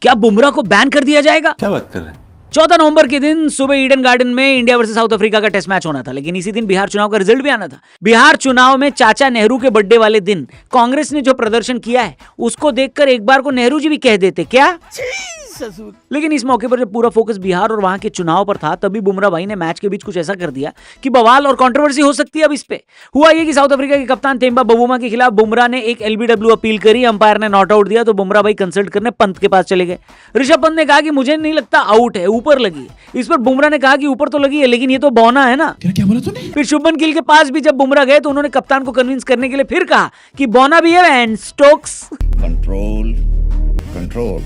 क्या बुमराह को बैन कर दिया जाएगा? क्या बात कर रहे हैं? 14 नवंबर के दिन सुबह ईडन गार्डन में इंडिया वर्सेस साउथ अफ्रीका का टेस्ट मैच होना था, लेकिन इसी दिन बिहार चुनाव का रिजल्ट भी आना था। बिहार चुनाव में चाचा नेहरू के बर्थडे वाले दिन कांग्रेस ने जो प्रदर्शन किया है उसको देखकर एक बार को नेहरू जी भी कह देते क्या। लेकिन इस मौके पर जब पूरा फोकस बिहार और वहां के चुनाव पर था, तभी बुमराह भाई ने मैच के बीच कुछ ऐसा कर दिया कि बवाल और कंट्रोवर्सी हो सकती है। अब इस पे हुआ ये कि साउथ अफ्रीका के कप्तान थेम्बा बवुमा के खिलाफ बुमराह ने एक एलबीडब्ल्यू अपील करी, अंपायर ने नॉट आउट दिया, तो बुमराह भाई कंसल्ट करने पंत के पास चले गए। ऋषभ पंत ने कहा कि मुझे नहीं लगता आउट है, ऊपर लगी है। इस पर बुमराह ने कहा कि ऊपर तो लगी है लेकिन ये तो बौना है ना। क्या बोला तूने? फिर शुभमन गिल के पास भी जब बुमराह गए तो उन्होंने कप्तान को कन्विंस करने के लिए फिर कहा कि बौना भी है एंड स्टोक्स कंट्रोल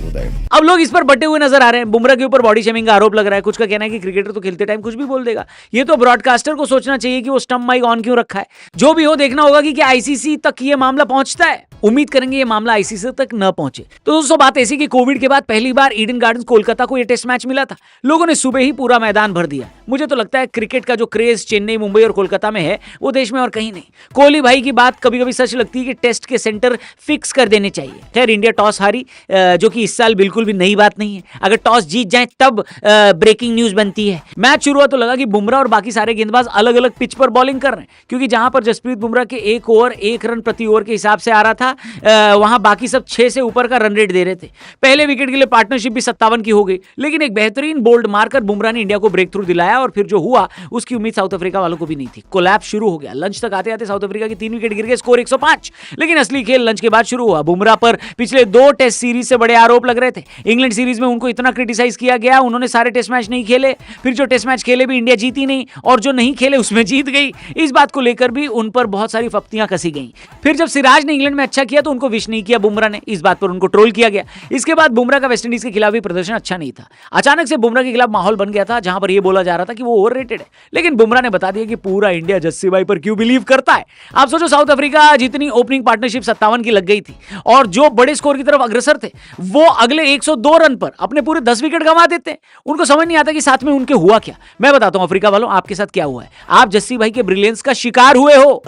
उदय। अब लोग इस पर बटे हुए नजर आ रहे हैं। बुमराह के ऊपर बॉडी शेमिंग का आरोप लग रहा है। कुछ का कहना है कि क्रिकेटर तो खेलते टाइम कुछ भी बोल देगा। ये तो ब्रॉडकास्टर को सोचना चाहिए कि वो स्टंप माइक ऑन क्यों रखा है। जो भी हो, देखना होगा कि क्या आईसीसी तक ये मामला पहुंचता है। उम्मीद करेंगे ये मामला आईसीसी तक न पहुंचे। तो दोस्तों, बात ऐसी कि कोविड के बाद पहली बार ईडन गार्डन्स कोलकाता को ये टेस्ट मैच मिला था। लोगों ने सुबह ही पूरा मैदान भर दिया। मुझे तो लगता है क्रिकेट का जो क्रेज चेन्नई, मुंबई और कोलकाता में है वो देश में और कहीं नहीं। कोहली भाई की बात कभी कभी सच लगती है कि टेस्ट के सेंटर फिक्स कर देने चाहिए। खैर, इंडिया टॉस हारी, जो कि इस साल बिल्कुल भी नई बात नहीं है। अगर टॉस जीत जाए तब ब्रेकिंग न्यूज बनती है। मैच शुरू हुआ तो लगा कि बुमराह और बाकी सारे गेंदबाज अलग अलग पिच पर बॉलिंग कर रहे हैं, क्योंकि जहां पर जसप्रीत बुमराह के 1 ओवर 1 रन प्रति ओवर के हिसाब से आ रहा था, वहां बाकी सब 6 से ऊपर का रन रेट दे रहे थे। पहले विकेट के लिए पार्टनरशिप भी 57 की हो गई, लेकिन एक बेहतरीन बोल्ड मारकर बुमराह ने इंडिया को ब्रेक थ्रू दिलाया और फिर जो हुआ उसकी उम्मीद साउथ अफ्रीका वालों को भी नहीं थी। कोलैप्स शुरू हो गया। लंच तक आते आते साउथ अफ्रीका की 3 विकेट गिर गए, स्कोर 105। लेकिन असली खेल लंच के बाद शुरू हुआ। बुमराह पर पिछले 2 टेस्ट सीरीज से बड़े आरोप लग रहे थे। इंग्लैंड सीरीज में उनको इतना क्रिटिसाइज किया गया, उन्होंने सारे टेस्ट मैच नहीं खेले। फिर जो टेस्ट मैच खेले भी इंडिया जीती नहीं, और जो नहीं खेले उसमें जीत गई। इस बात को लेकर भी उन पर बहुत सारी फप्तियां कसी गई। फिर जब सिराज ने इंग्लैंड में अच्छा किया तो उनको विश नहीं किया बुमराह ने, इस बात पर उनको ट्रोल किया गया। इसके बाद बुमराह का वेस्टइंडीज के खिलाफ भी प्रदर्शन अच्छा नहीं था। अचानक से बुमराह के खिलाफ माहौल बन गया था, जहां पर यह बोला जा रहा था कि वो ओवररेटेड है। लेकिन बुमराह ने बता दिया कि पूरा इंडिया जस्सी भाई पर क्यों बिलीव करता है। आप सोचो, साउथ अफ्रीका जितनी ओपनिंग पार्टनरशिप 57 की लग गई थी, और जो बड़े स्कोर की तरफ अग्रसर थे, वो अगले 102 रन पर अपने पूरे 10 विकेट गंवा देते हैं। उनको समझ नहीं आता कि साथ में उनके हुआ क्या। मैं बताता हूं अफ्रीका वालों, आपके साथ क्या हुआ है। आप जस्सी भाई के ब्रिलियंस का शिकार हुए हो।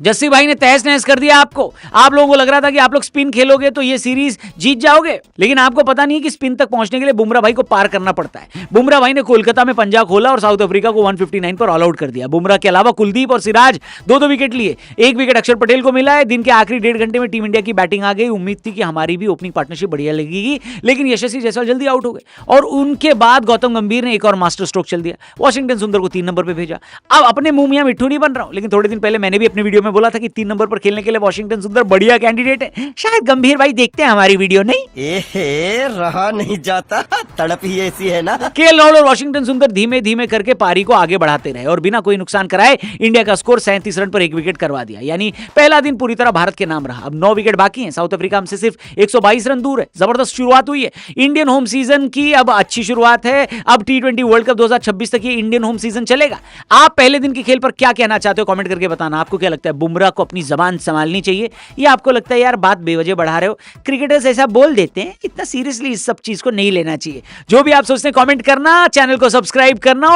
जस्सी भाई ने तहस नहस कर दिया आपको। आप लोगों को लग रहा था कि आप लोग स्पिन खेलोगे तो ये सीरीज जीत जाओगे, लेकिन आपको पता नहीं कि स्पिन तक पहुंचने के लिए बुमराह भाई को पार करना पड़ता है। बुमराह भाई ने कोलकाता में पंजा खोला और साउथ अफ्रीका को 159 पर ऑल आउट कर दिया। बुमराह के अलावा कुलदीप और सिराज 2-2 विकेट लिए। 1 विकेट अक्षर पटेल को मिला है। दिन के आखिरी 1.5 घंटे में टीम इंडिया की बैटिंग आ गई। उम्मीद थी कि हमारी भी ओपनिंग पार्टनरशिप बढ़िया लगेगी, लेकिन यशस्वी जायसवाल जल्दी आउट हो गए और उनके बाद गौतम गंभीर ने एक और मास्टर स्ट्रोक चल दिया। वॉशिंगटन सुंदर को 3 नंबर पर भेजा। अब अपने मुंह मियां मिट्ठू नहीं बन रहा हूं, लेकिन थोड़े दिन पहले मैंने भी अपने वीडियो में बोला था कि 3 नंबर पर खेलने के लिए वॉशिंगटन सुंदर बढ़िया कैंडिडेट है। शायद गंभीर भाई देखते हैं हमारी वीडियो, नहीं रहा नहीं जाता, तड़प ही ऐसी है ना। केएल राहुल और वॉशिंगटन सुंदर धीमे धीमे करके पारी को आगे बढ़ाते रहे और बिना कोई नुकसान कराए इंडिया का स्कोर 37 रन पर 1 विकेट करवा दिया। यानी पहला दिन पूरी तरह भारत के नाम रहा। अब 9 विकेट बाकी हैं। साउथ अफ्रीका हमसे सिर्फ 122 रन दूर है। जबरदस्त शुरुआत हुई है इंडियन होम सीजन की। अब अच्छी शुरुआत है। अब T20 वर्ल्ड कप 2026 तक ये इंडियन होम सीजन चलेगा। आप पहले दिन के खेल पर क्या कहना चाहते हो, कमेंट करके बताना। आपको क्या लगता है, बुमराह को अपनी जबान संभालनी चाहिए या आपको लगता है यार बात बेवजह बढ़ा रहे हो, क्रिकेटर्स ऐसा बोल देते हैं, इतना सीरियसली इस सब चीज को नहीं लेना चाहिए। जो भी आप सोचते हैं कमेंट करना, चैनल को सब्सक्राइब करना।